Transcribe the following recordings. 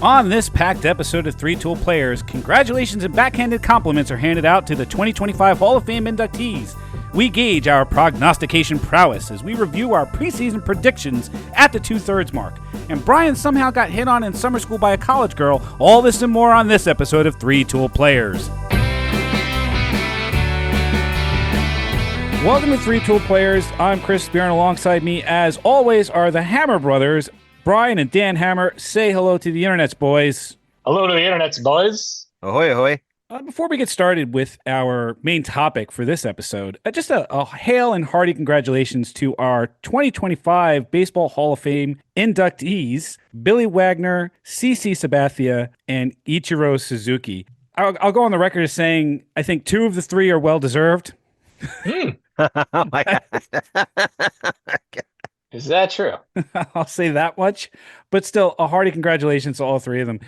On this packed episode of Three Tool Players, congratulations and backhanded compliments are handed out to the 2025 Hall of Fame inductees. We gauge our prognostication prowess as we review our preseason predictions at the 2/3 mark. And Brian somehow got hit on in summer school by a college girl. All this and more on this episode of Three Tool Players. Welcome to Three Tool Players. I'm Chris Spear, and alongside me, as always, are the Hammer brothers, Brian and Dan Hammer. Say hello to the internets, boys. Hello to the internets, boys. Ahoy, ahoy. Before we get started with our main topic for this episode, just a hail and hearty congratulations to our 2025 Baseball Hall of Fame inductees, Billy Wagner, CC Sabathia, and Ichiro Suzuki. I'll go on the record as saying I think two of the three are well-deserved. Oh my God. Is that true? I'll say that much. But still, a hearty congratulations to all three of them.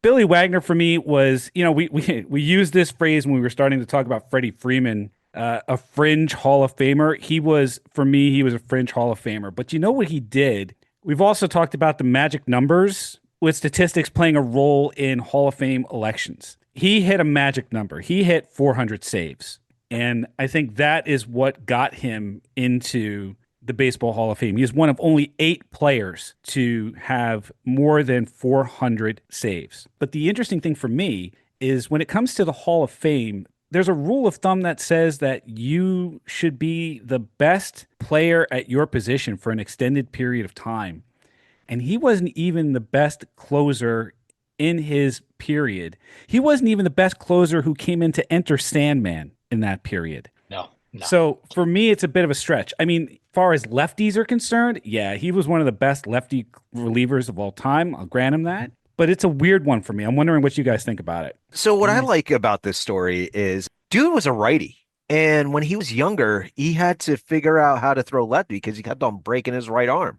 Billy Wagner, for me, was, we used this phrase when we were starting to talk about Freddie Freeman, a fringe Hall of Famer. He was a fringe Hall of Famer. But you know what he did? We've also talked about the magic numbers with statistics playing a role in Hall of Fame elections. He hit a magic number. He hit 400 saves. And I think that is what got him into the Baseball Hall of Fame. He is one of only 8 players to have more than 400 saves. But the interesting thing for me is when it comes to the Hall of Fame, there's a rule of thumb that says that you should be the best player at your position for an extended period of time. And he wasn't even the best closer in his period. He wasn't even the best closer who came in to enter Sandman in that period. No. So for me, it's a bit of a stretch. I mean, as far as lefties are concerned, yeah, he was one of the best lefty relievers of all time. I'll grant him that. But it's a weird one for me. I'm wondering what you guys think about it. So what I like about this story is dude was a righty. And when he was younger, he had to figure out how to throw lefty because he kept on breaking his right arm.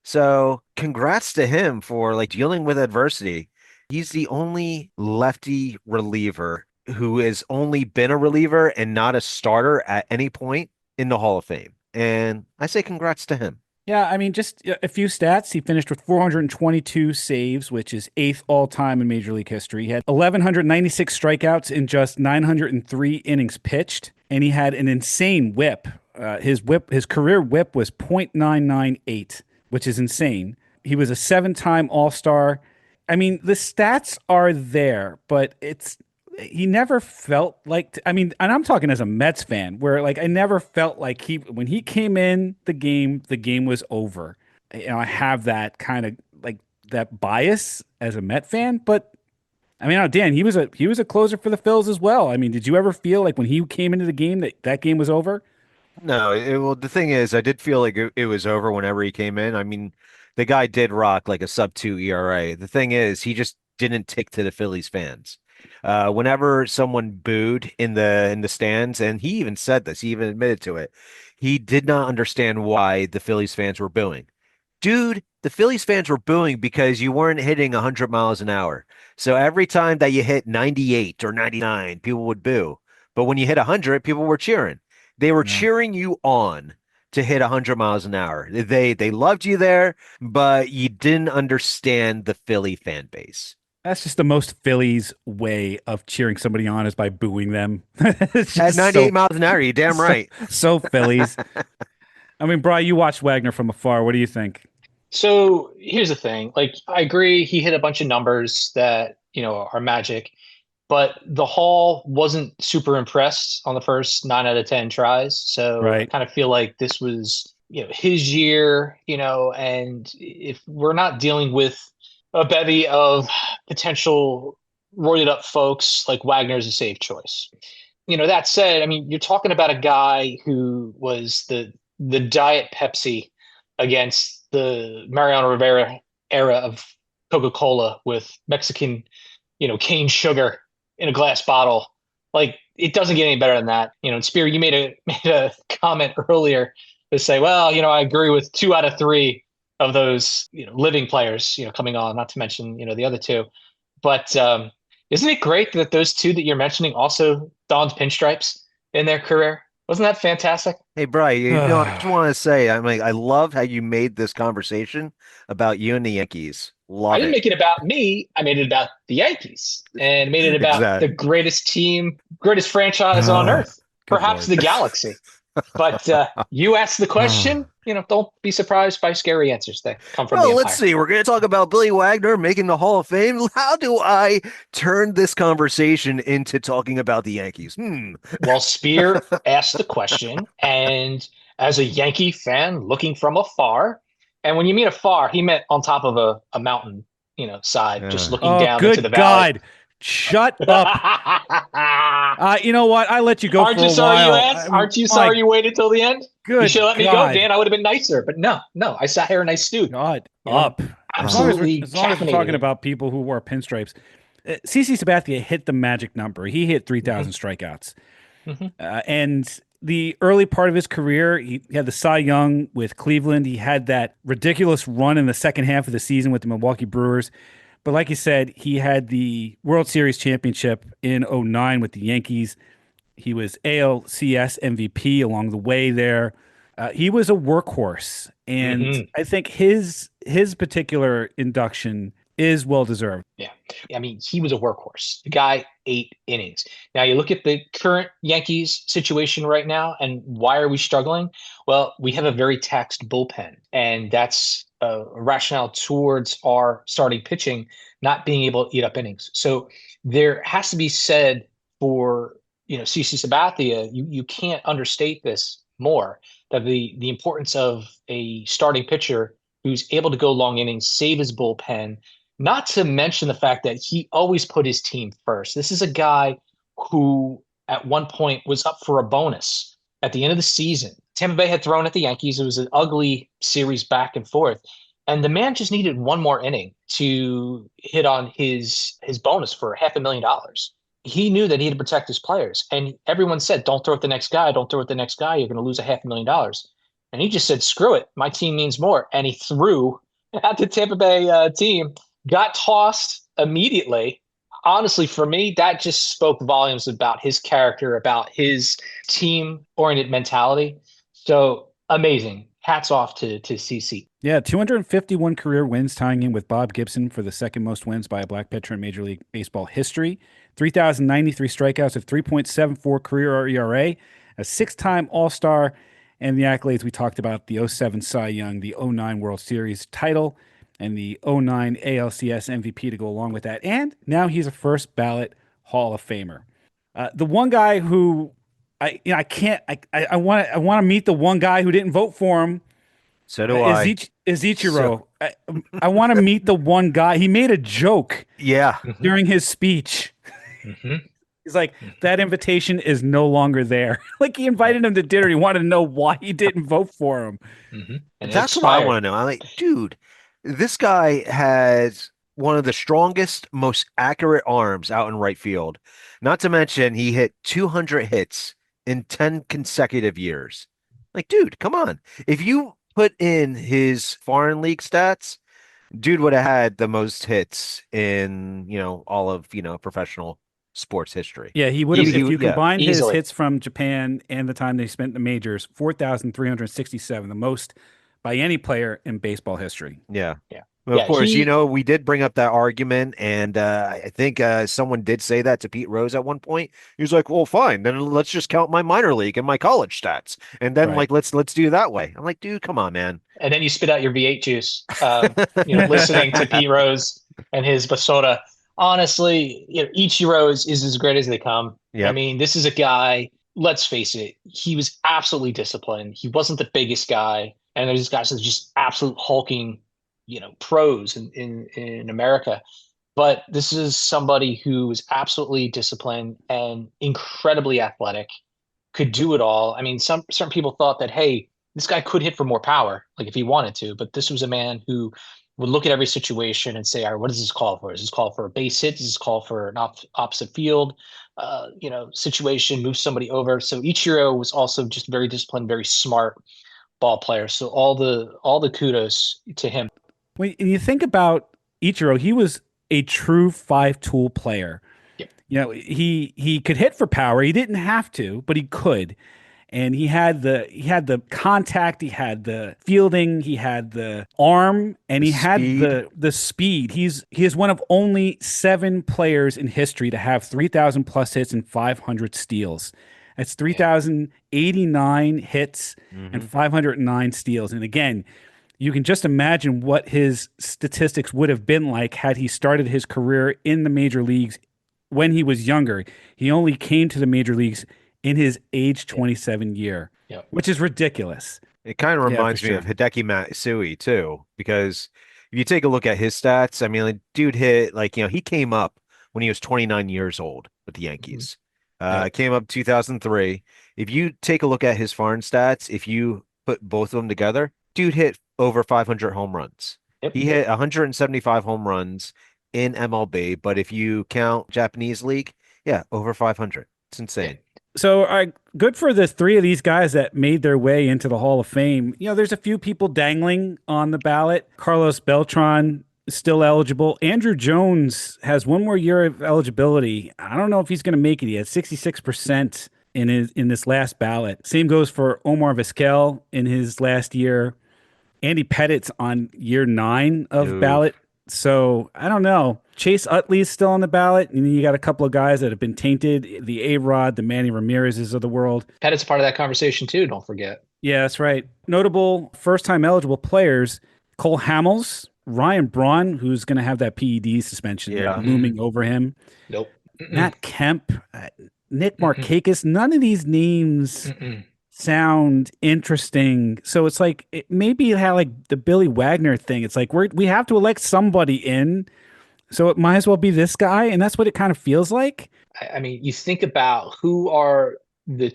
So congrats to him for dealing with adversity. He's the only lefty reliever who has only been a reliever and not a starter at any point in the Hall of Fame. And I say congrats to him. Yeah, I mean, just a few stats. He finished with 422 saves, which is 8th all-time in Major League history. He had 1,196 strikeouts in just 903 innings pitched, and he had an insane whip. His career whip was .998, which is insane. He was a 7-time All-Star. I mean, the stats are there, but he never felt like, and I'm talking as a Mets fan, where I never felt like when he came in the game was over. I have that kind of that bias as a Met fan, but Dan, he was a closer for the Phils as well. I mean, did you ever feel like when he came into the game that game was over? No, well, the thing is, I did feel like it was over whenever he came in. I mean, the guy did rock a sub-2 ERA. The thing is, he just didn't tick to the Phillies fans. Whenever someone booed in the stands, and he even said this, he even admitted to it, he did not understand why the Phillies fans were booing. Dude, the Phillies fans were booing because you weren't hitting 100 miles an hour. So every time that you hit 98 or 99, people would boo. But when you hit 100, people were cheering. They were cheering you on to hit 100 miles an hour. They loved you there, but you didn't understand the Philly fan base. That's just the most Phillies way of cheering somebody on is by booing them. At 98 miles an hour, you're damn right. So Phillies. I mean, Brian, you watched Wagner from afar. What do you think? So here's the thing. I agree he hit a bunch of numbers that, are magic, but the Hall wasn't super impressed on the first 9 out of 10 tries. So right. I kind of feel like this was, his year, and if we're not dealing with a bevy of potential roided up folks, Wagner's a safe choice. That said, you're talking about a guy who was the Diet Pepsi against the Mariano Rivera era of Coca-Cola with Mexican, cane sugar in a glass bottle. It doesn't get any better than that. And Spear, you made a comment earlier to say, well, I agree with 2 out of 3 of those, living players, coming on, not to mention, the other 2. But isn't it great that those 2 that you're mentioning also donned pinstripes in their career? Wasn't that fantastic? Hey, Brian, I just want to say, I love how you made this conversation about you and the Yankees. I Love didn't it. make it about me. I made it about the Yankees and made it about the Exactly. greatest team, greatest franchise on earth, Good perhaps Lord. the galaxy. But you asked the question, don't be surprised by scary answers that come from the Well, let's Empire. see. We're going to talk about Billy Wagner making the Hall of Fame. How do I turn this conversation into talking about the Yankees? Well, Spear asked the question, and as a Yankee fan looking from afar, and when you mean afar, he meant on top of a mountain, side, just looking Oh, down into the good valley. God. Shut up. You know what? I let you go Aren't for you a sorry you while. asked? Aren't you My sorry you waited till the end? You should good have let me go, God. Dan. I would have been nicer. But no, no, I sat here and I stewed. God You know, up. absolutely As long as we're caffeinated talking here. about people who wore pinstripes, CC Sabathia hit the magic number. He hit Hmm. 3,000 strikeouts. Hmm. And the early part of his career, he had the Cy Young with Cleveland. He had that ridiculous run in the second half of the season with the Milwaukee Brewers. But like you said, he had the World Series championship in '09 with the Yankees. He was ALCS MVP along the way there. He was a workhorse, and Hmm. I think his particular induction is well deserved. Yeah. I mean, he was a workhorse. The guy 8 innings. Now you look at the current Yankees situation right now, and why are we struggling? Well, we have a very taxed bullpen, and that's a rationale towards our starting pitching not being able to eat up innings. So there has to be said for CC Sabathia, you can't understate this more, that the importance of a starting pitcher who's able to go long innings, save his bullpen, not to mention the fact that he always put his team first. This is a guy who, at one point, was up for a bonus at the end of the season. Tampa Bay had thrown at the Yankees. It was an ugly series back and forth. And the man just needed one more inning to hit on his bonus for $500,000. He knew that he had to protect his players. And everyone said, don't throw at the next guy. Don't throw at the next guy. You're going to lose $500,000. And he just said, screw it. My team means more. And he threw at the Tampa Bay team, got tossed immediately. Honestly, for me, that just spoke volumes about his character, about his team oriented mentality. So amazing. Hats off to CC. Yeah, 251 career wins, tying him with Bob Gibson for the second most wins by a black pitcher in Major League Baseball history. 3,093 strikeouts of 3.74 career ERA, a six-time All-Star, and the accolades we talked about: the '07 Cy Young, the '09 World Series title, and the '09 ALCS MVP to go along with that. And now he's a first ballot Hall of Famer. The one guy who I can't I want to meet the one guy who didn't vote for him So do I. Is So, Ichiro. I want to meet the one guy. He made a joke yeah. Mm-hmm. during his speech. Mm-hmm. He's like, that invitation is no longer there. Like he invited him to dinner. He wanted to know why he didn't vote for him. Mm-hmm. And it That's what I expired. want to know. I'm like, dude, this guy has one of the strongest, most accurate arms out in right field. Not to mention, he hit 200 hits in 10 consecutive years. Like, dude, come on. If you put in his foreign league stats, dude would have had the most hits in, all of, professional sports history. Yeah, he would have, if Easily. you Yeah. combined his Easily. hits from Japan and the time they spent in the majors, 4,367, the most by any player in baseball history. Yeah. Yeah. Of Yeah. course, we did bring up that argument, and I think someone did say that to Pete Rose at one point. He was like, "Well, fine, then let's just count my minor league and my college stats, and then Right. like let's do it that way." I'm like, "Dude, come on, man." And then you spit out your V8 juice, listening to Pete Rose and his Basota. Honestly, Ichiro is as great as they come. I Yep. mean, this is a guy, let's face it, he was absolutely disciplined. He wasn't the biggest guy. And there's guys that are just absolute hulking, pros in America. But this is somebody who is absolutely disciplined and incredibly athletic, could do it all. I mean, some certain people thought that, hey, this guy could hit for more power, like if he wanted to, but this was a man who would look at every situation and say, all right, what does this call for? Is this call for a base hit? Does this call for an opposite field, situation, move somebody over? So Ichiro was also just very disciplined, very smart ball player. So all the kudos to him. When you think about Ichiro, he was a true five-tool player. Yep. He could hit for power. He didn't have to, but he could. and he had the contact, he had the fielding, he had the arm, and The he had speed. the speed. He is one of only 7 players in history to have 3,000 plus hits and 500 steals. That's Yeah. 3,089 hits and Hmm. 509 steals. And again, you can just imagine what his statistics would have been like had he started his career in the major leagues when he was younger. He only came to the major leagues in his age Yeah. 27 year, Yeah. which is ridiculous. It kind of Yeah, for reminds me of sure. Hideki Matsui too, because if you take a look at his stats, I mean, like, dude hit like, he came up when he was 29 years old with the Mhm. Yankees. Yep. Came up 2003. If you take a look at his foreign stats, if you put both of them together, dude hit over 500 home runs. Yep. He hit 175 home runs in MLB, but if you count Japanese league, yeah, over 500. It's Yeah. insane. So, good for the three of these guys that made their way into the Hall of Fame. There's a few people dangling on the ballot. Carlos Beltran is still eligible. Andrew Jones has one more year of eligibility. I don't know if he's going to make it. He had 66% in this last ballot. Same goes for Omar Vizquel in his last year. Andy Pettit's on year 9 of Ooh. ballot. So I don't know. Chase Utley's still on the ballot. And then you got a couple of guys that have been tainted. The A-Rod, the Manny Ramirez's of the world. Pettit's part of that conversation too. Don't forget. Yeah, that's right. Notable first-time eligible players: Cole Hamels, Ryan Braun, who's going to have that PED suspension Yeah. looming over him, Nope. Mm-mm. Matt Kemp, Nick Mm-mm. Markakis. None of these names Mm-mm. sound interesting. So it's like maybe it had like the Billy Wagner thing. It's like we have to elect somebody in, so it might as well be this guy, and that's what it kind of feels like. I mean, you think about who are the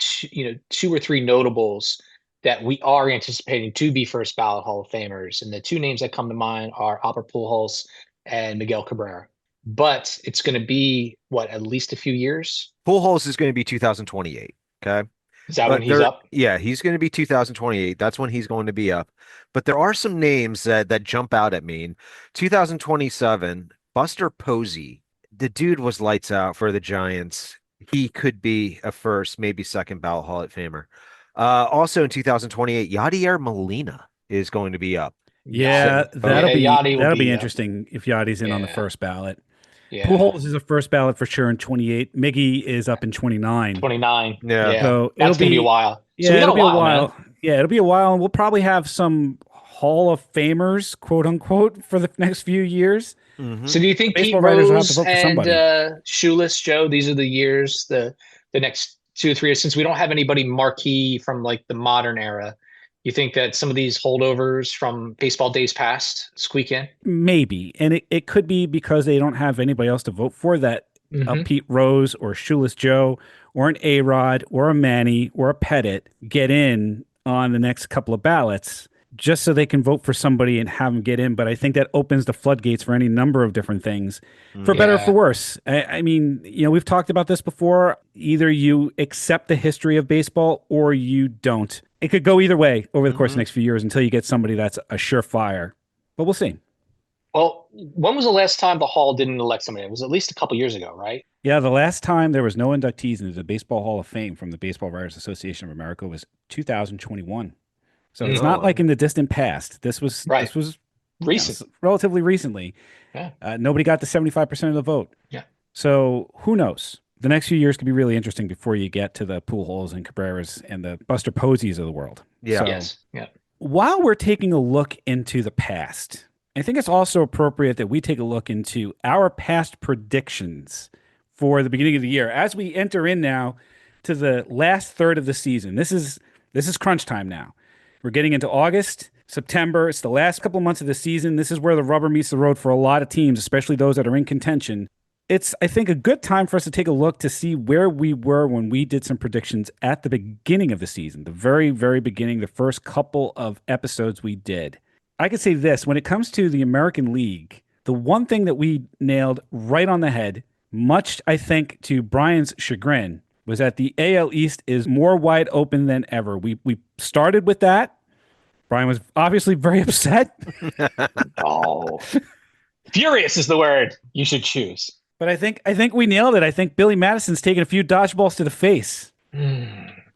two or three notables that we are anticipating to be first ballot Hall of Famers, and the two names that come to mind are Albert Pujols and Miguel Cabrera. But it's going to be what, at least a few years? Pujols is going to be 2028. Okay. Is that when But he's up? yeah, he's going to be 2028. That's when he's going to be up. But there are some names that jump out at me. In 2027, Buster Posey, the dude was lights out for the Giants. He could be a first, maybe second ballot Hall of Famer. Also in 2028, Yadier Molina is going to be up. Yeah, Yachty. Yeah, Yachty will that'll be be up. interesting if Yachty's in on the Yeah. first ballot. Yeah. Pujols is a first ballot for sure in 28. Miggy is up in 29. 29. Yeah. Yeah. So it'll That's going to be a be, while. So we yeah, got it'll a be a while, man. while. Yeah, it'll be a while, and we'll probably have some Hall of Famers, quote unquote, for the next few years. Hmm. So do you The think Pete baseball writers will have to Rose vote for and somebody. Shoeless Joe, these are the years, the next 2 or 3 years, since we don't have anybody marquee from like the modern era, you think that some of these holdovers from baseball days past squeak in? Maybe. And it could be because they don't have anybody else to vote for that a Mm-hmm. Pete Rose or Shoeless Joe or an A-Rod or a Manny or a Pettit get in on the next couple of ballots just so they can vote for somebody and have them get in. But I think that opens the floodgates for any number of different things, for better or for Yeah. worse. I mean, we've talked about this before. Either you accept the history of baseball or you don't. It could go either way over the course of the Hmm. next few years until you get somebody that's a surefire. But we'll see. Well, when was the last time the Hall didn't elect somebody? It was at least a couple years ago, right? Yeah, the last time there was no inductees into the Baseball Hall of Fame from the Baseball Writers Association of America was 2021. So it's Mm. not Oh, like in the distant past. This was Right. this was Recent. relatively recently. Yeah. Nobody got the 75% of the vote. Yeah. So who knows? The next few years could be really interesting before you get to the Pujols and Cabreras and the Buster Posies of the world. yeah. So Yes. Yeah. while we're taking a look into the past, I think it's also appropriate that we take a look into our past predictions for the beginning of the year as we enter in now to the last third of the season. This is crunch time now. We're getting into August, September. It's the last couple of months of the season. This is where the rubber meets the road for a lot of teams, especially those that are in contention. It's, I think, a good time for us to take a look to see where we were when we did some predictions at the beginning of the season, the very, very beginning, the first couple of episodes we did. I could say this: when it comes to the American League, the one thing that we nailed right on the head, much I think to Brian's chagrin, was that the AL East is more wide open than ever. We started with that. Brian was obviously very upset, Oh, furious is the word you should choose. but I think we nailed it. I think Billy Madison's taking a few dodgeballs to the face. Hmm.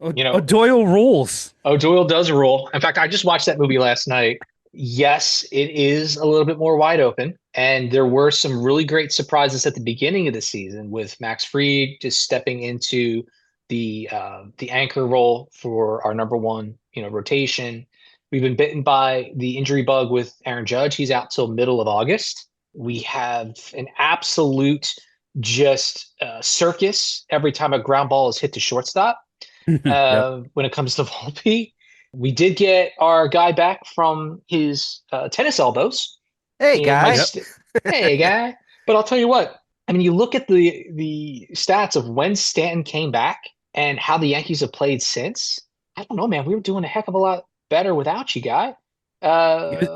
You know, Doyle rules. Doyle does rule. In fact, I just watched that movie last night. Yes, it is a little bit more wide open. And there were some really great surprises at the beginning of the season with Max Fried just stepping into the anchor role for our number one, rotation. We've been bitten by the injury bug with Aaron Judge. He's out till middle of August. We have an absolute just circus every time a ground ball is hit to shortstop. Yep. When it comes to Volpe. We did get our guy back from his tennis elbows Hey, in my guy. Yep. hey guy. But I'll tell you what. I mean, you look at the stats of when Stanton came back and how the Yankees have played since. I don't know, man. We were doing a heck of a lot better without you, guy.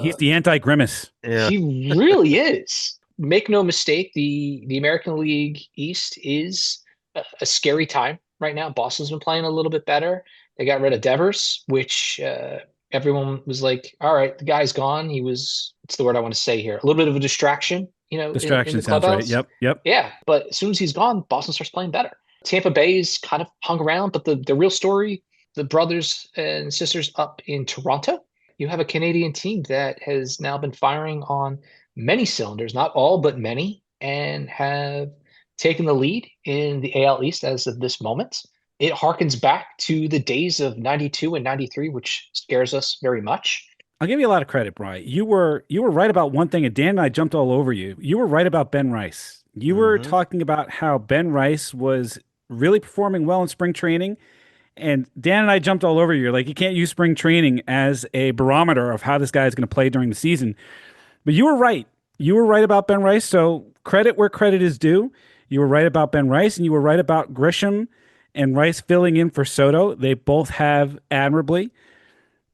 He's the anti-grimace. Yeah. He really is. Make no mistake, the American League East is a scary time right now. Boston's been playing a little bit better. They got rid of Devers, which everyone was like, all right, the guy's gone. He was, what's the word I want to say here? A little bit of a distraction, in Distraction the sounds right. clubhouse. Yep. Yep. Yeah, but as soon as he's gone, Boston starts playing better. Tampa Bay's kind of hung around, but the real story, the brothers and sisters up in Toronto, you have a Canadian team that has now been firing on many cylinders, not all, but many, and have taken the lead in the AL East as of this moment. It harkens back to the days of 92 and 93, which scares us very much. I'll give you a lot of credit, Brian. You were right about one thing, and Dan and I jumped all over you. You were right about Ben Rice. You were Hmm. talking about how Ben Rice was really performing well in spring training, and Dan and I jumped all over you. You're like, you can't use spring training as a barometer of how this guy is going to play during the season. But you were right. You were right about Ben Rice. So credit where credit is due. You were right about Ben Rice, and you were right about Grisham and Rice filling in for Soto. They both have admirably.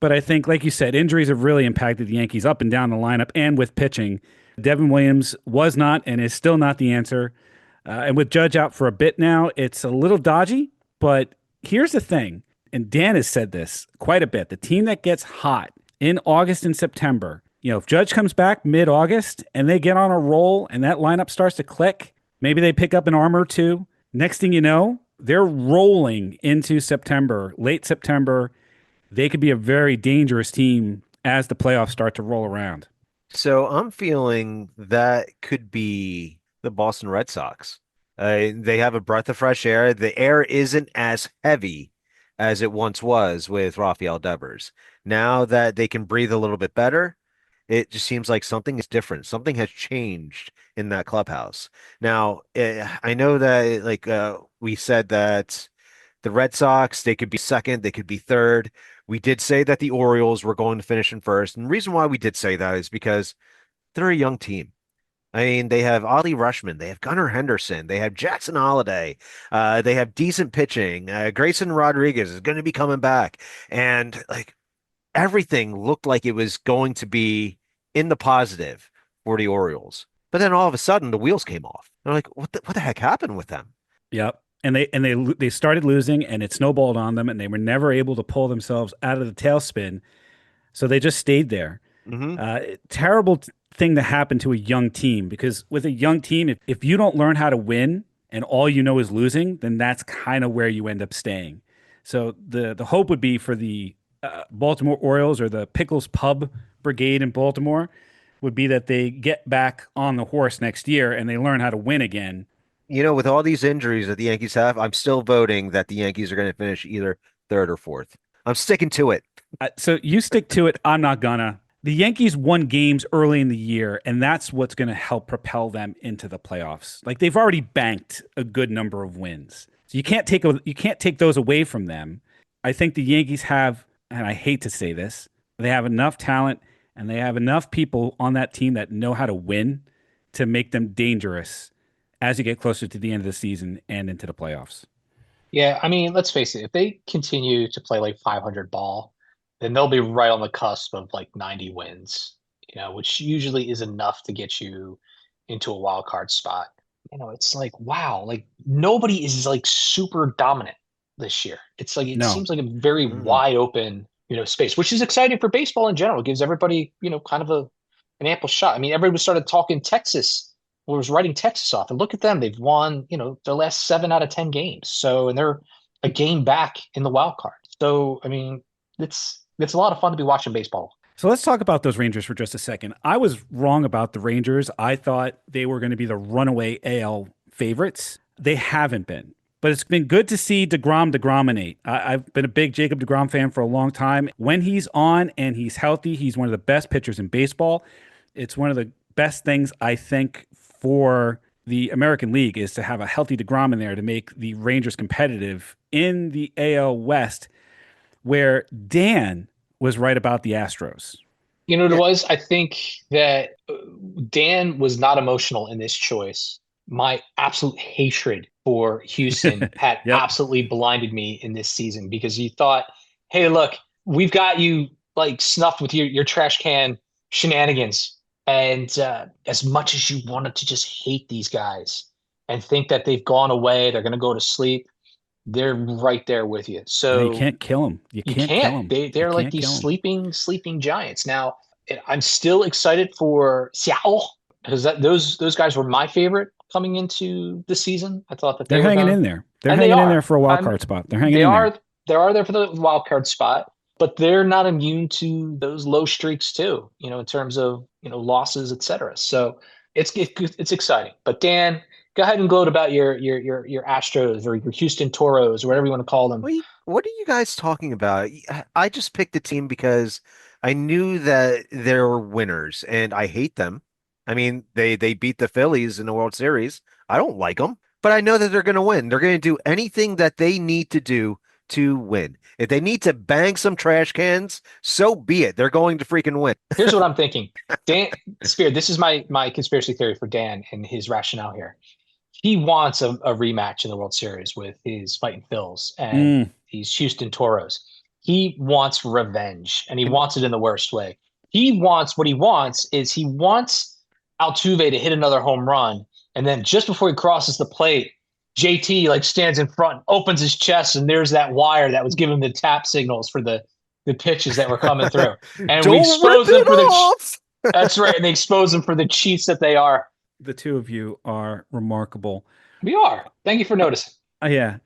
But I think, like you said, injuries have really impacted the Yankees up and down the lineup and with pitching. Devin Williams was not and is still not the answer. And with Judge out for a bit now, it's a little dodgy. But here's the thing, and Dan has said this quite a bit: the team that gets hot in August and September, if Judge comes back mid-August and they get on a roll and that lineup starts to click, maybe they pick up an arm or two. Next thing you know, they're rolling into September, late September. They could be a very dangerous team as the playoffs start to roll around. So I'm feeling that could be the Boston Red Sox. They have a breath of fresh air. The air isn't as heavy as it once was with Rafael Devers. Now that they can breathe a little bit better, it just seems like something is different. Something has changed in that clubhouse. Now, I know that we said that the Red Sox, they could be second, they could be third. We did say that the Orioles were going to finish in first. And the reason why we did say that is because they're a young team. I mean, they have Ollie Rushman, they have Gunnar Henderson, they have Jackson Holliday, they have decent pitching. Grayson Rodriguez is going to be coming back. And everything looked like it was going to be in the positive for the Orioles. But then all of a sudden the wheels came off. They're like, what the heck happened with them? Yep. And they started losing and it snowballed on them and they were never able to pull themselves out of the tailspin. So they just stayed there. Hmm. Terrible thing to happen to a young team because with a young team, if you don't learn how to win and all you know is losing, then that's kind of where you end up staying. So the hope would be for the Baltimore Orioles or the Pickles Pub Brigade in Baltimore would be that they get back on the horse next year and they learn how to win again. With all these injuries that the Yankees have, I'm still voting that the Yankees are going to finish either third or fourth. I'm sticking to it. So you stick to it. I'm not gonna. The Yankees won games early in the year, and that's what's going to help propel them into the playoffs. Like they've already banked a good number of wins, so you can't take those away from them. I think the Yankees have, and I hate to say this, they have enough talent and they have enough people on that team that know how to win to make them dangerous as you get closer to the end of the season and into the playoffs. Yeah, I mean, let's face it, if they continue to play like 500 ball, then they'll be right on the cusp of like 90 wins, which usually is enough to get you into a wild card spot. It's like, wow, like nobody is like super dominant this year. It's like it No, seems like a very Mm. wide open, space, which is exciting for baseball in general. It gives everybody, kind of an ample shot. I mean, everybody started talking Texas or was writing Texas off. And look at them. They've won, their last 7 out of 10 games. So, and they're a game back in the wild card. So, I mean, it's a lot of fun to be watching baseball. So let's talk about those Rangers for just a second. I was wrong about the Rangers. I thought they were going to be the runaway AL favorites. They haven't been. But it's been good to see DeGrom-dominate. I've been a big Jacob DeGrom fan for a long time. When he's on and he's healthy, he's one of the best pitchers in baseball. It's one of the best things, I think, for the American League is to have a healthy DeGrom in there to make the Rangers competitive in the AL West, where Dan was right about the Astros. You know what Yeah. it was? I think that Dan was not emotional in this choice. My absolute hatred for Houston had Yep. absolutely blinded me in this season because he thought, hey, look, we've got you like snuffed with your trash can shenanigans. And as much as you wanted to just hate these guys and think that they've gone away, they're going to go to sleep, they're right there with you. No, you So can't kill him. You you can't kill can't. him. You They're like can't these kill him. sleeping giants. Now, I'm still excited for Seattle because those guys were my favorite coming into the season. I thought that They're they were hanging going, in there. They're and they hanging in there are. for a wild I'm card spot. They're hanging they in there. are there for the wild card spot, but they're not immune to those low streaks too. In terms of losses, etc. So it's exciting. But Dan, go ahead and gloat about your Astros or your Houston Toros or whatever you want to call them. What are you guys talking about? I just picked a team because I knew that they were winners, and I hate them. I mean, they beat the Phillies in the World Series. I don't like them, but I know that they're going to win. They're going to do anything that they need to do to win. If they need to bang some trash cans, so be it. They're going to freaking win. Here's what I'm thinking. Dan Spear, this is my conspiracy theory for Dan and his rationale here. He wants a rematch in the World Series with his fighting Phils and Mm. these Houston Toros. He wants revenge, and he And wants it in the worst way. He wants Altuve to hit another home run, and then just before he crosses the plate, JT like stands in front, opens his chest, and there's that wire that was giving the tap signals for the pitches that were coming through, and we don't rip expose them it for the. off. That's right, and they expose them for the cheats that they are. The two of you are remarkable. We are. Thank you for noticing. Yeah.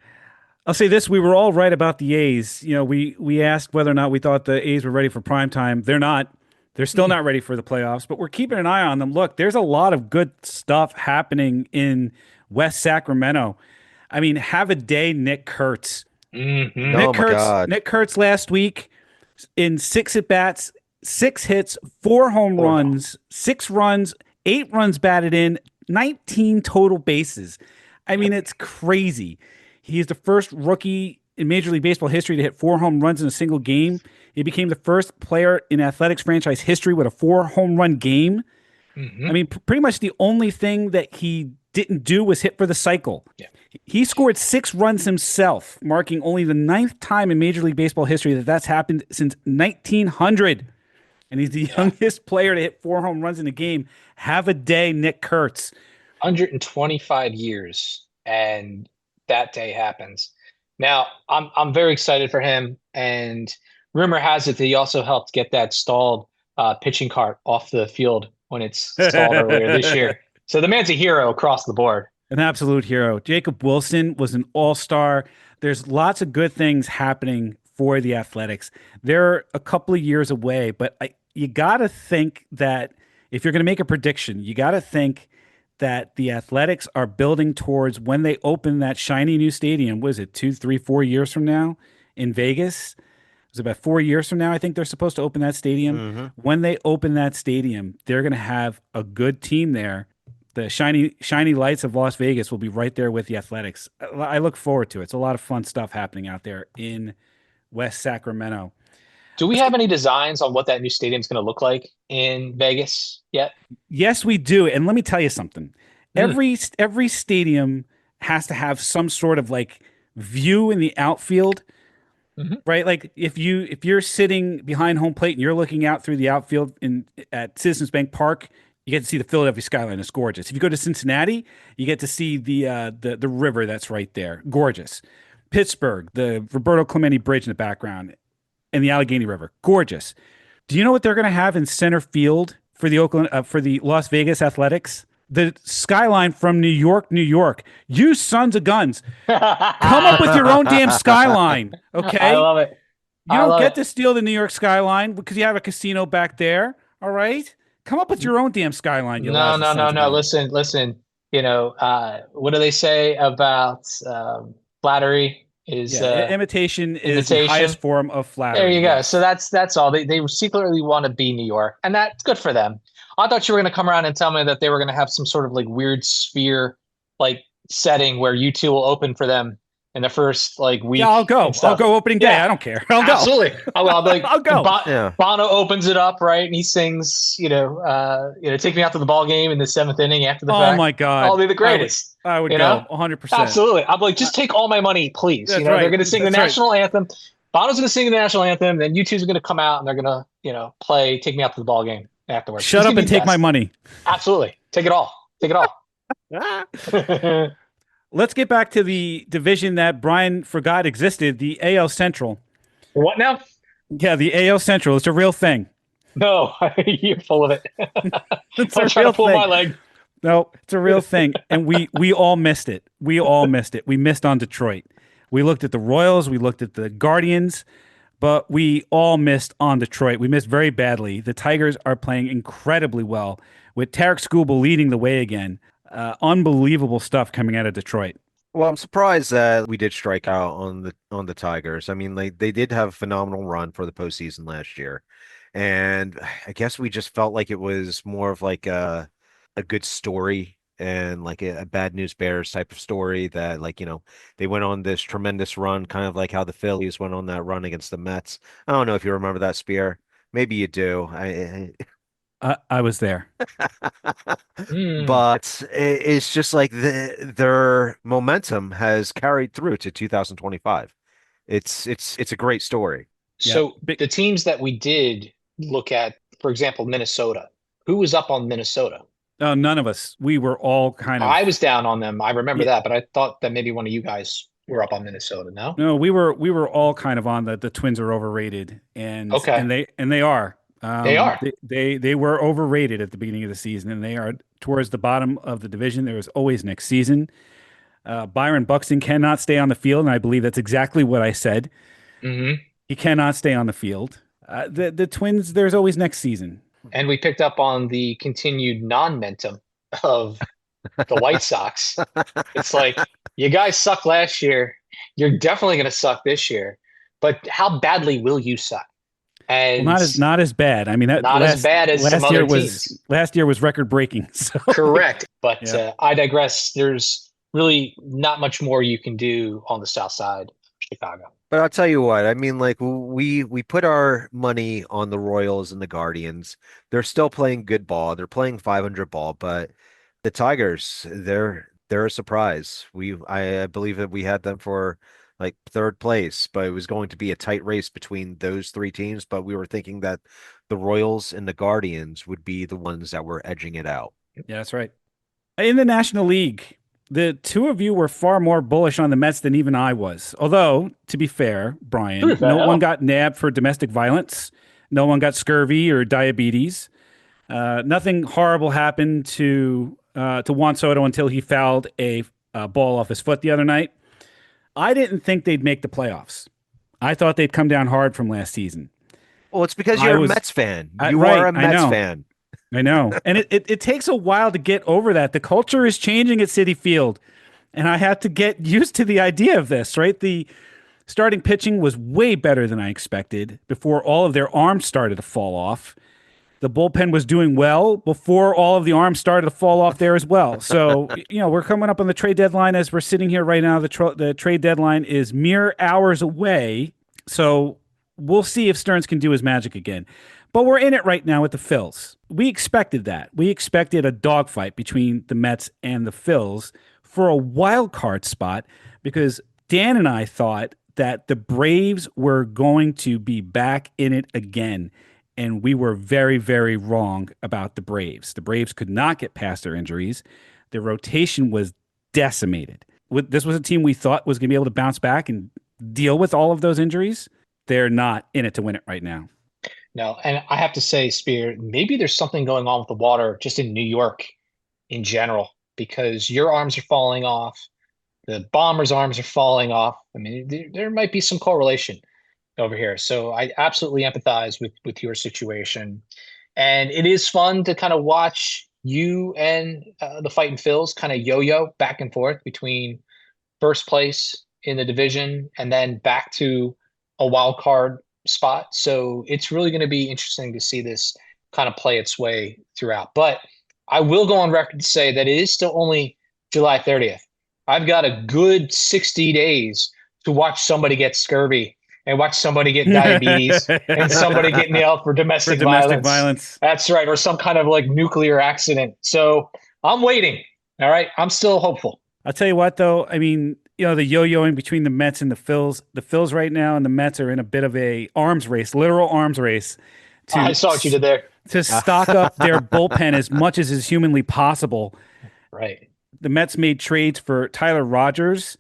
I'll say this, we were all right about the A's. We asked whether or not we thought the A's were ready for prime time. They're not. They're still not ready for the playoffs, but we're keeping an eye on them. Look, there's a lot of good stuff happening in West Sacramento. I mean, have a day, Nick Kurtz. Mm-hmm. Oh my God. Nick Kurtz last week in 6 at bats, 6 hits, 4 home Four runs, 6 runs, 8 runs batted in, 19 total bases. I mean, it's crazy. He is the first rookie in Major League Baseball history to hit 4 home runs in a single game. He became the first player in Athletics franchise history with a 4 home run game. Mm-hmm. I mean, pretty much the only thing that he didn't do was hit for the cycle. Yeah. He scored 6 runs himself, marking only the 9th time in Major League Baseball history that's happened since 1900. And he's the youngest player to hit 4 home runs in a game. Have a day, Nick Kurtz. 125 years, and that day happens. Now, I'm very excited for him, and rumor has it that he also helped get that stalled pitching cart off the field when it's stalled earlier this year. So the man's a hero across the board. An absolute hero. Jacob Wilson was an all-star. There's lots of good things happening for the Athletics. They're a couple of years away, but you got to think that if you're going to make a prediction, you got to think that the Athletics are building towards when they open that shiny new stadium. Was it 2, 3, 4 years from now in Vegas? It was about 4 years from now. I think they're supposed to open that stadium. Mm-hmm. When they open that stadium, they're going to have a good team there. The shiny lights of Las Vegas will be right there with the Athletics. I look forward to it. It's a lot of fun stuff happening out there in West Sacramento. Do we have any designs on what that new stadium's going to look like in Vegas yet? Yes, we do. And let me tell you something. Every stadium has to have some sort of like view in the outfield, right? Like if you're sitting behind home plate and you're looking out through the outfield at Citizens Bank Park, you get to see the Philadelphia skyline. It's gorgeous. If you go to Cincinnati, you get to see the river that's right there. Gorgeous. Pittsburgh, the Roberto Clemente Bridge in the background, and the Allegheny River. Gorgeous. Do you know what they're going to have in center field for the Las Vegas Athletics? the skyline from New York, New York. You sons of guns, come up with your own damn skyline, I okay? love it. You I don't love get it. to steal the New York skyline because you have a casino back there. All right, come up with your own damn skyline, you No, lousy no, no, sons of no. guns. Listen, listen. What do they say about flattery is Yeah, imitation is the highest imitation? form of There flattery. you go. So Yes. that's all. They secretly want to be New York, and that's good for them. I thought you were going to come around and tell me that they were going to have some sort of like weird sphere like setting where you two will open for them in the first like Yeah, week I'll and go. I'll stuff. go opening day. Yeah, I don't care. I'll go. absolutely. I'll be like I'll go. Yeah. Bono opens it up, right, and he sings, take me out to the ball game in the seventh inning after the Oh fact. my I'll God. be the I would greatest. I would You know, go 100%. absolutely. I'm like, just take all my money, please. That's They're right. going to sing the That's right. national anthem. Bono's going to sing the national anthem. Then you two's are going to come out and they're going to, play "Take Me Out to the Ball Game" afterwards. Shut It's up going to and be the take my best. money. Absolutely, take it all. Take it all. Let's get back to the division that Brian forgot existed, the AL Central. What now? Yeah, the AL Central. It's a real thing. No, you're full of it. It's Don't a try to real pull thing. my leg. No, it's a real thing. And we all missed it. We all missed it. We missed on Detroit. We looked at the Royals, we looked at the Guardians, but we all missed on Detroit. We missed very badly. The Tigers are playing incredibly well with Tarek Skubal leading the way again. Unbelievable stuff coming out of Detroit. Well, I'm surprised that we did strike out on the Tigers. I mean, like they did have a phenomenal run for the postseason last year, and I guess we just felt like it was more of like a good story and like a bad news bears type of story that like they went on this tremendous run, kind of like how the Phillies went on that run against the Mets. I don't know if you remember that, Spear. Maybe you do. I was there. Mm. But it's just like their momentum has carried through to 2025. It's a great story. Yeah, So big. the teams that we did look at, for example, Minnesota. Who was up on Minnesota? None of us. We were all kind I of. was down on them. I remember Yeah, that, but I thought that maybe one of you guys were up on Minnesota. No? no, we were all kind of on the Twins are overrated, and Okay. they are. They are. They were overrated at the beginning of the season, and they are towards the bottom of the division. There is always next season. Byron Buxton cannot stay on the field, and I believe that's exactly what I said. Hmm. He cannot stay on the field. The Twins, there's always next season. And we picked up on the continued non-mentum of the White Sox. It's like, you guys sucked last year. You're definitely going to suck this year. But how badly will you suck? Well, And not as bad. I mean, that not as bad as some other teams. last year was record breaking. So Correct. But yeah. I digress. There's really not much more you can do on the south side of Chicago. But I'll tell you what, I mean, like we put our money on the Royals and the Guardians. They're still playing good ball. They're playing 500 ball, but the Tigers, they're a surprise. I believe that we had them for like third place, but it was going to be a tight race between those three teams. But we were thinking that the Royals and the Guardians would be the ones that were edging it out. Yeah, that's right. In the National League, the two of you were far more bullish on the Mets than even I was. Although, to be fair, Brian, True no one hell. got nabbed for domestic violence. No one got scurvy or diabetes. Nothing horrible happened to Juan Soto until he fouled a ball off his foot the other night. I didn't think they'd make the playoffs. I thought they'd come down hard from last season. Well, it's because I you're a was Mets fan. I, You are right. a I Mets know. fan. I know. And it takes a while to get over that. The culture is changing at Citi Field. And I had to get used to the idea of this, right? The starting pitching was way better than I expected before all of their arms started to fall off. The bullpen was doing well before all of the arms started to fall off there as well. So, we're coming up on the trade deadline as we're sitting here right now. The trade deadline is mere hours away. So we'll see if Stearns can do his magic again. But we're in it right now with the Phils. We expected that. We expected a dogfight between the Mets and the Phils for a wild card spot because Dan and I thought that the Braves were going to be back in it again. And we were very, very wrong about the Braves. The Braves could not get past their injuries. Their rotation was decimated. This was a team we thought was going to be able to bounce back and deal with all of those injuries. They're not in it to win it right now. No, and I have to say, Spear, maybe there's something going on with the water just in New York. in general because your arms are falling off. The bomber's arms are falling off. I mean, there might be some correlation over here. So I absolutely empathize with your situation. And it is fun to kind of watch you and the Fighting Phils kind of yo-yo back and forth between first place in the division and then back to a wild card spot. So it's really going to be interesting to see this kind of play its way throughout. But I will go on record to say that it is still only July 30th. I've got a good 60 days to watch somebody get scurvy and watch somebody get diabetes and somebody get nailed for For domestic domestic violence. violence. That's right. Or some kind of like nuclear accident. So I'm waiting. All right. I'm still hopeful. I'll tell you what, though. I mean, the yo-yoing between the Mets and the Phils. The Phils right now and the Mets are in a bit of a arms race, literal arms race, I to saw what you did there. to stock up their bullpen as much as is humanly possible. Right. The Mets made trades for Tyler Rogers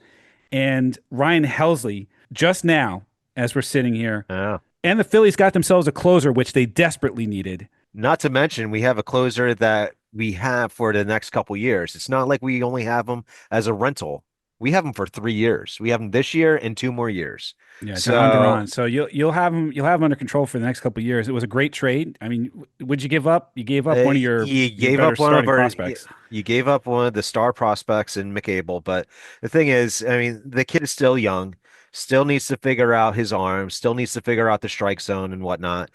and Ryan Helsley just now, as we're sitting here. Yeah. And the Phillies got themselves a closer, which they desperately needed. Not to mention, we have a closer that we have for the next couple years. It's not like we only have him as a rental. We have him for 3 years. We have him this year and 2 more years. Yeah, So John Duran. So you'll have him under control for the next couple of years. It was a great trade. I mean, would you give up? You gave up one of your you your gave better up one starting of our prospects. you gave up one of the star prospects in McAble. But the thing is, I mean, the kid is still young, still needs to figure out his arms, still needs to figure out the strike zone and whatnot.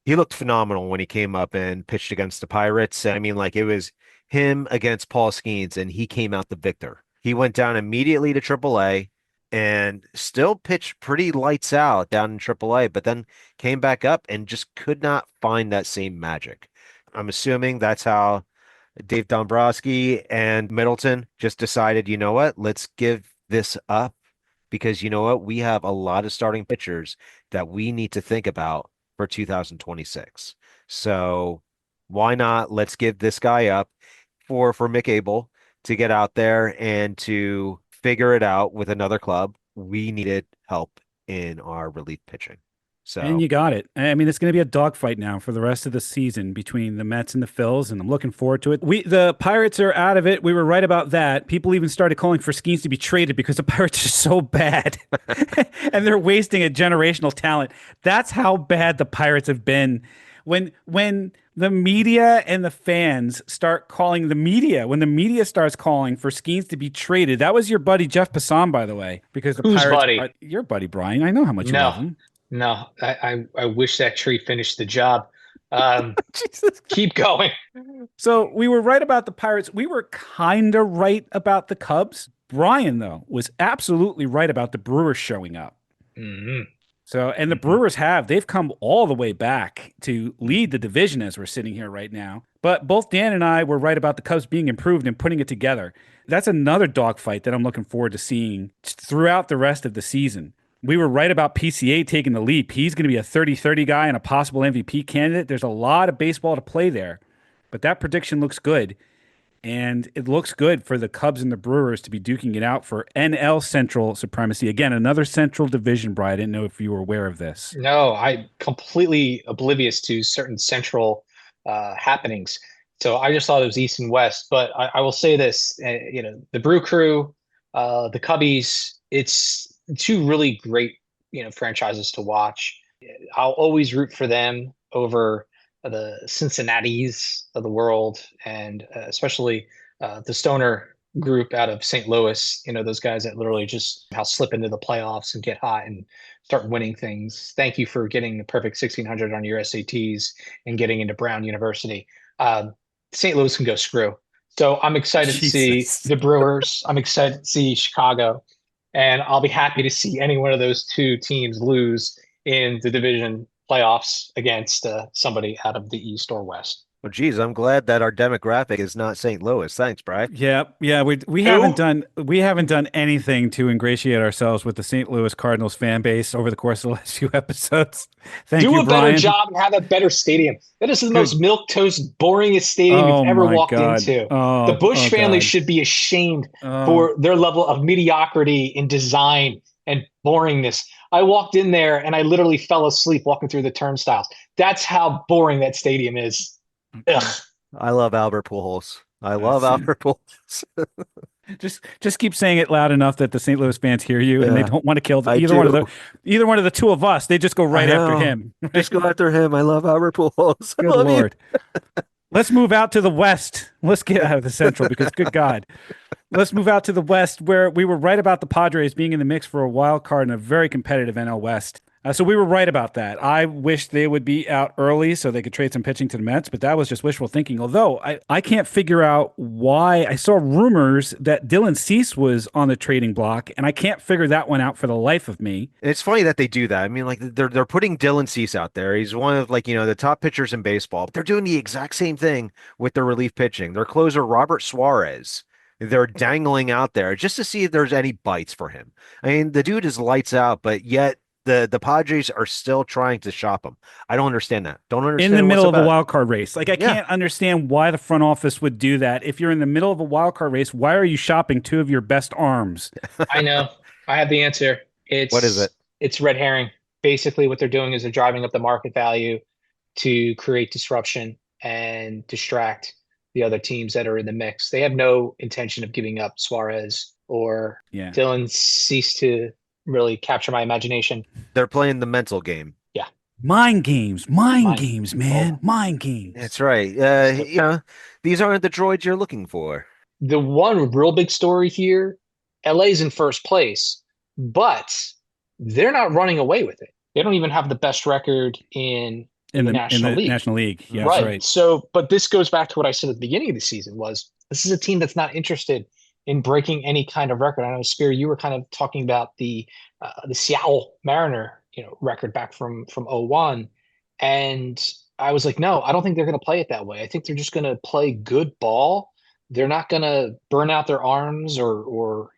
He looked phenomenal when he came up and pitched against the Pirates. I mean, like it was him against Paul Skeens, and he came out the victor. He went down immediately to AAA and still pitched pretty lights out down in AAA, but then came back up and just could not find that same magic. I'm assuming that's how Dave Dombrowski and Middleton just decided, you know what, let's give this up because you know what, we have a lot of starting pitchers that we need to think about for 2026. So why not? Let's give this guy up for McAble to get out there and to figure it out with another club. We needed help in our relief pitching. And So you got it. I mean, it's going to be a dogfight now for the rest of the season between the Mets and the Phils, and I'm looking forward to it. The Pirates are out of it. We were right about that. People even started calling for Skeens to be traded because the Pirates are so bad, and they're wasting a generational talent. That's how bad the Pirates have been. When the media and the fans start calling when the media starts calling for Skeens to be traded, that was your buddy Jeff Passan, by the way, because the Whose Pirates buddy? your buddy Brian. I know how much you love No, him. no. I wish that tree finished the job. Jesus. Keep going. So we were right about the Pirates. We were kind of right about the Cubs. Brian, though, was absolutely right about the Brewers showing up. Mm-hmm. So, and the Brewers they've come all the way back to lead the division as we're sitting here right now. But both Dan and I were right about the Cubs being improved and putting it together. That's another dogfight that I'm looking forward to seeing throughout the rest of the season. We were right about PCA taking the leap. He's going to be a 30-30 guy and a possible MVP candidate. There's a lot of baseball to play there, but that prediction looks good. And it looks good for the Cubs and the Brewers to be duking it out for NL Central supremacy. Again, another Central division, Brian. I didn't know if you were aware of this. No, I'm completely oblivious to certain central happenings. So I just thought it was East and West. But I will say this: the Brew Crew, the Cubbies. It's two really great, franchises to watch. I'll always root for them over the Cincinnati's of the world, and especially the Stoner group out of St. Louis. Those guys that literally just slip into the playoffs and get hot and start winning things. Thank you for getting the perfect 1600 on your SATs and getting into Brown University. St. Louis can go screw. So I'm excited to see Jesus. the Brewers. I'm excited to see Chicago. And I'll be happy to see any one of those two teams lose in the division playoffs against somebody out of the East or West. well, geez, I'm glad that our demographic is not St. Louis. Thanks, Brian. Yeah. We haven't done anything to ingratiate ourselves with the St. Louis Cardinals fan base over the course of the last few episodes. Thank Do you, a Brian. better job and have a better stadium. That is the most milquetoast, boringest stadium Oh you've ever my walked God. into. Oh, The Bush oh family God. should be ashamed Oh. for their level of mediocrity in design and boringness. I walked in there and I literally fell asleep walking through the turnstiles. That's how boring that stadium is. Ugh. I love Albert Pujols. I love Albert Pujols. Just keep saying it loud enough that the St. Louis fans hear you, and they Yeah, don't want to kill I the do. either one of the two of us. They just go I right after know. him. Just Right? go after him. I love Albert Pujols. I Good love you. Lord. Let's move out to the West. Let's get out of the Central because, good God. Let's move out to the West, where we were right about the Padres being in the mix for a wild card in a very competitive NL West. So we were right about that. I wish they would be out early so they could trade some pitching to the Mets, but that was just wishful thinking. Although I can't figure out why I saw rumors that Dylan Cease was on the trading block, and I can't figure that one out for the life of me. It's funny that they do that. I mean, like they're putting Dylan Cease out there. He's one of like, the top pitchers in baseball. But they're doing the exact same thing with their relief pitching. Their closer, Robert Suarez, they're dangling out there just to see if there's any bites for him. I mean, the dude is lights out, but yet the Padres are still trying to shop him. I don't understand that. Don't In the understand what's middle of a about. wild card race. Like I Yeah. can't understand why the front office would do that. If you're in the middle of a wild card race, why are you shopping two of your best arms? I know. I have the answer. What is it? It's red herring. Basically, what they're doing is they're driving up the market value to create disruption and distract the other teams that are in the mix. They have no intention of giving up Suarez or Yeah. Dylan Cease to really capture my imagination. They're playing the mental game. Yeah, Mind mine. games, Oh, man. Mind games. That's right. These aren't the droids you're looking for. the one real big story here, LA's in first place, but they're not running away with it. They don't even have the best record in the In National the League. National League. Yeah, that's Right. right. So, but this goes back to what I said at the beginning of the season was this is a team that's not interested in breaking any kind of record. I know, Spear, you were kind of talking about the Seattle Mariner, record back from '01, and I was like, no, I don't think they're going to play it that way. I think they're just going to play good ball. They're not going to burn out their arms or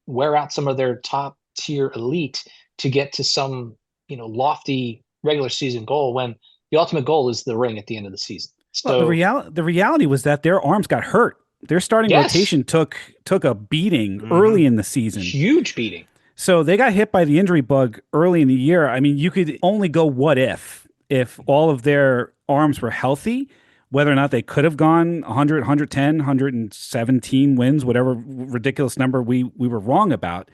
wear out some of their top tier elite to get to some lofty regular season goal when the ultimate goal is the ring at the end of the season. Well, So the reality was that their arms got hurt. Their starting yes, rotation took a beating Hmm. early in the season. huge beating. So they got hit by the injury bug early in the year. I mean, you could only go what if all of their arms were healthy, whether or not they could have gone 100, 110, 117 wins, whatever ridiculous number we were wrong about.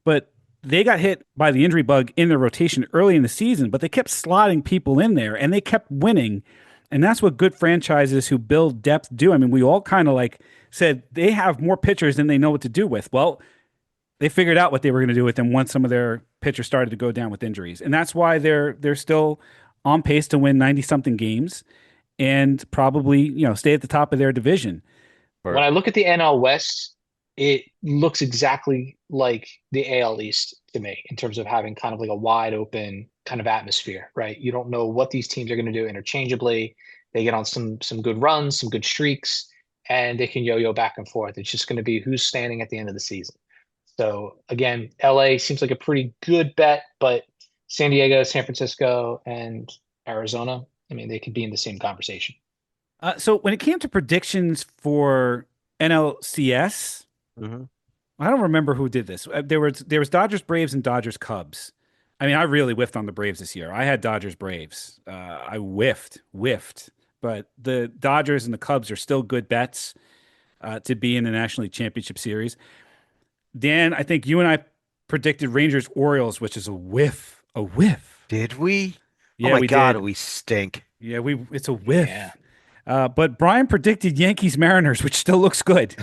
But they got hit by the injury bug in their rotation early in the season, but they kept slotting people in there and they kept winning. And that's what good franchises who build depth do. I mean, we all kind of like said they have more pitchers than they know what to do with. Well, they figured out what they were going to do with them once some of their pitchers started to go down with injuries. And that's why they're still on pace to win 90 something games and probably, stay at the top of their division. When Or I look at the NL West, it looks exactly like the AL East to me in terms of having kind of like a wide open kind of atmosphere, right? You don't know what these teams are going to do interchangeably. They get on some good runs, some good streaks, and they can yo-yo back and forth. It's just going to be who's standing at the end of the season. So again, LA seems like a pretty good bet, but San Diego, San Francisco, and Arizona, I mean, they could be in the same conversation. So when it came to predictions for NLCS, Mhm. I don't remember who did this. There was Dodgers Braves and Dodgers Cubs. I mean, I really whiffed on the Braves this year. I had Dodgers Braves. I whiffed. But the Dodgers and the Cubs are still good bets to be in the National League Championship Series. Dan, I think you and I predicted Rangers Orioles, which is a whiff. A whiff. Did we? Oh Yeah, my we God, did. we stink. Yeah, it's a Yeah. whiff. But Brian predicted Yankees Mariners, which still looks good.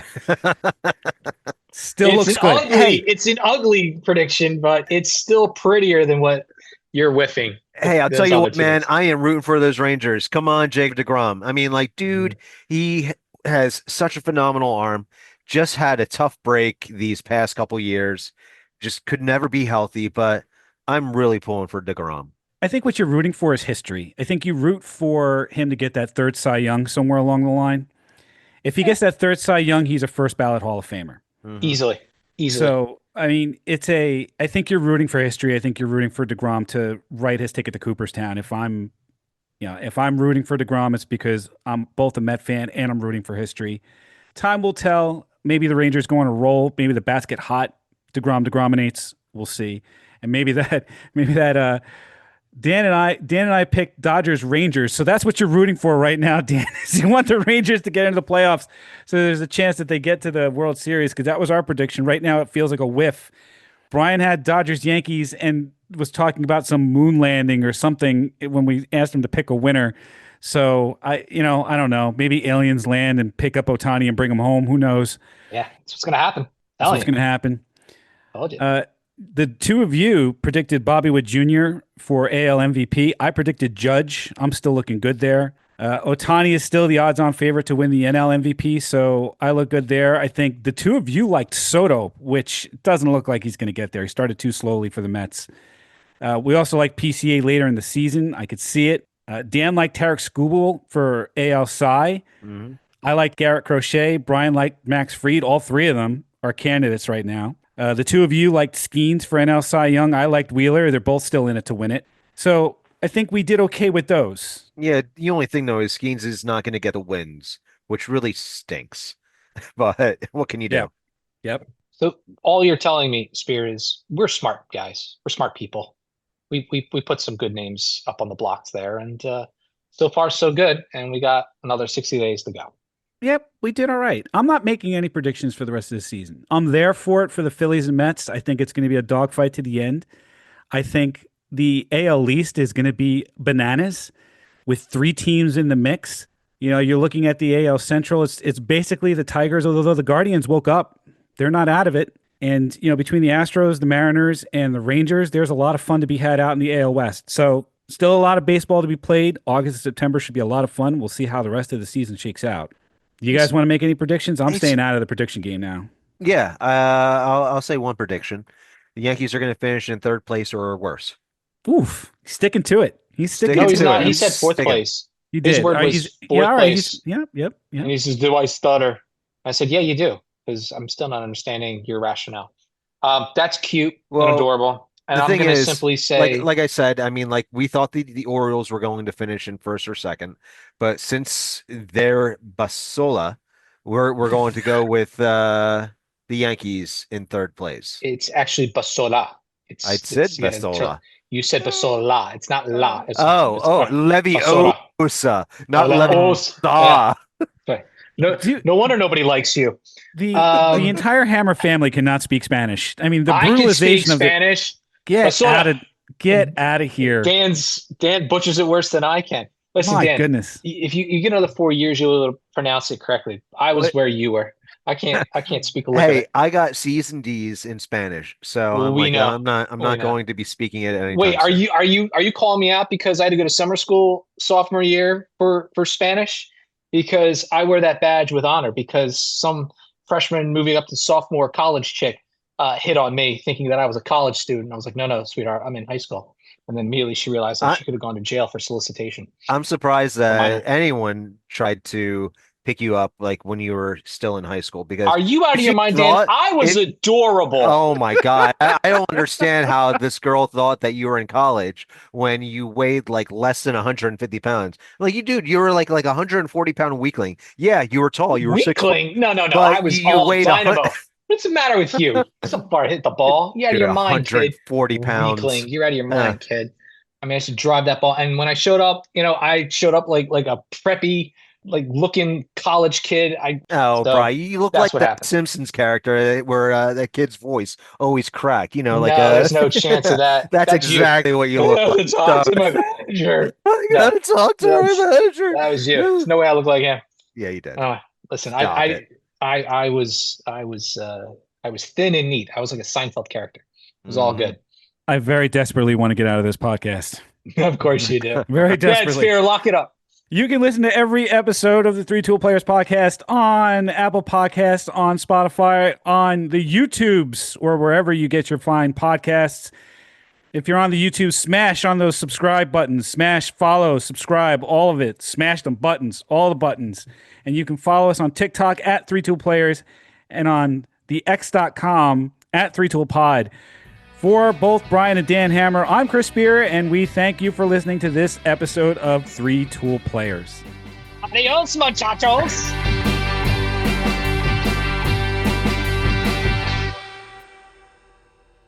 Still It's looks an good. ugly, Hey, it's an ugly prediction, but it's still prettier than what you're whiffing with hey, I'll tell those you other what, man, teams. I am rooting for those Rangers. Come on, Jacob deGrom. I mean, like, dude, Mhm. he has such a phenomenal arm. Just had a tough break these past couple years. Just could never be healthy, but I'm really pulling for deGrom. I think what you're rooting for is history. I think you root for him to get that third Cy Young somewhere along the line. If he Yeah, gets that third Cy Young, he's a first ballot Hall of Famer. Hmm. easily, easily. So, I mean, I think you're rooting for history. I think you're rooting for DeGrom to write his ticket to Cooperstown. If I'm rooting for DeGrom, it's because I'm both a Met fan and I'm rooting for history. Time will tell. Maybe the Rangers go on a roll. Maybe the bats get hot. DeGrom degrominates. We'll see. And maybe that Dan and I picked Dodgers Rangers. So that's what you're rooting for right now, Dan. Is you want the Rangers to get into the playoffs. So there's a chance that they get to the World Series because that was our prediction. Right now it feels like a whiff. Brian had Dodgers Yankees and was talking about some moon landing or something when we asked him to pick a winner. So I don't know. Maybe aliens land and pick up Otani and bring him home. Who knows? Yeah, that's what's gonna happen. That's what's going to happen. Told you. The two of you predicted Bobby Witt Jr. for AL MVP. I predicted Judge. I'm still looking good there. Otani is still the odds-on favorite to win the NL MVP, so I look good there. I think the two of you liked Soto, which doesn't look like he's going to get there. He started too slowly for the Mets. We also like PCA later in the season. I could see it. Dan liked Tarek Skubal for AL Cy. Mm-hmm. I like Garrett Crochet. Brian liked Max Fried. All three of them are candidates right now. The two of you liked Skeens for NL Cy Young. I liked Wheeler. They're both still in it to win it. So I think we did okay with those. Yeah, the only thing though is Skeens is not going to get the wins, which really stinks. But what can you do? Yep. So all you're telling me, Spear, is we're smart guys. We're smart people. We put some good names up on the blocks there, and so far so good. And we got another 60 days to go. Yep, we did all right. I'm not making any predictions for the rest of the season. I'm there for it for the Phillies and Mets. I think it's going to be a dogfight to the end. I think the AL East is going to be bananas with three teams in the mix. You know, you're looking at the AL Central. It's basically the Tigers, although the Guardians woke up. They're not out of it. And, you know, between the Astros, the Mariners, and the Rangers, there's a lot of fun to be had out in the AL West. So still a lot of baseball to be played. August and September should be a lot of fun. We'll see how the rest of the season shakes out. Do you guys want to make any predictions? I'm staying out of the prediction game now. Yeah, I'll say one prediction. The Yankees are going to finish in third place or worse. Oof, sticking to it. He's sticking No, he's to not. it. He said fourth place. You did. His word was fourth place. Yep. And he says, "Do I stutter?" I said, "Yeah, you do," because I'm still not understanding your rationale. That's cute and adorable. And I'm going to simply say, like I said, I mean, like we thought the Orioles were going to finish in first or second, but since they're Basola, we're going to go with the Yankees in third place. it's actually Basola. I said Basola. You said Basola. It's not la. It's Oh, Basola. Leviosa, not Leviosa. Leviosa. No wonder nobody likes you. The entire Hammer family cannot speak Spanish. I mean, the I can speak brutalization of Spanish. Get out of here. Dan butchers it worse than I can. Listen, My Dan, goodness. if you get another 4 years, you'll be able to pronounce it correctly. I was where you were. I can't speak a lick of Hey, it. I got C's and D's in Spanish, so Well, I'm not going to be speaking it anytime Wait, are soon. you calling me out because I had to go to summer school sophomore year for Spanish? Because I wear that badge with honor because some freshman moving up to sophomore college chick hit on me thinking that I was a college student. I was like, no, sweetheart, I'm in high school. And then immediately she realized that she could have gone to jail for solicitation. I'm surprised that anyone tried to pick you up like when you were still in high school because are you out of your mind, Dan? I was adorable. Oh my God. I don't understand how this girl thought that you were in college when you weighed like less than 150 pounds. Like you were like 140-pound weakling. Yeah, you were tall. You were weakling. No. I was all dynamo. What's the matter with you? So far hit the ball. You're out of your mind, kid. 140 pounds. Weakling. You're out of your mind, kid. I mean, I should drive that ball. And when I showed up, I showed up like a preppy, like looking college kid. Brian, you look like that happened. Simpsons character where that kid's voice always cracked. There's no chance of that. That's exactly what you look like. Talk to my manager. I gotta talk to my manager. That was you. There's no way I look like him. Yeah, you did. Listen, I was thin and neat. I was like a Seinfeld character. It was all good. I very desperately want to get out of this podcast. Of course you do. Very desperately. It's fair. Lock it up. You can listen to every episode of the Three Tool Players podcast on Apple Podcasts, on Spotify, on the YouTubes, or wherever you get your fine podcasts. If you're on the YouTube, smash on those subscribe buttons. Smash, follow, subscribe, all of it. Smash them buttons, all the buttons. And you can follow us on TikTok at Three Tool Players and on the X.com at Three Tool Pod. For both Brian and Dan Hammer, I'm Chris Spear, and we thank you for listening to this episode of Three Tool Players. Adios, muchachos.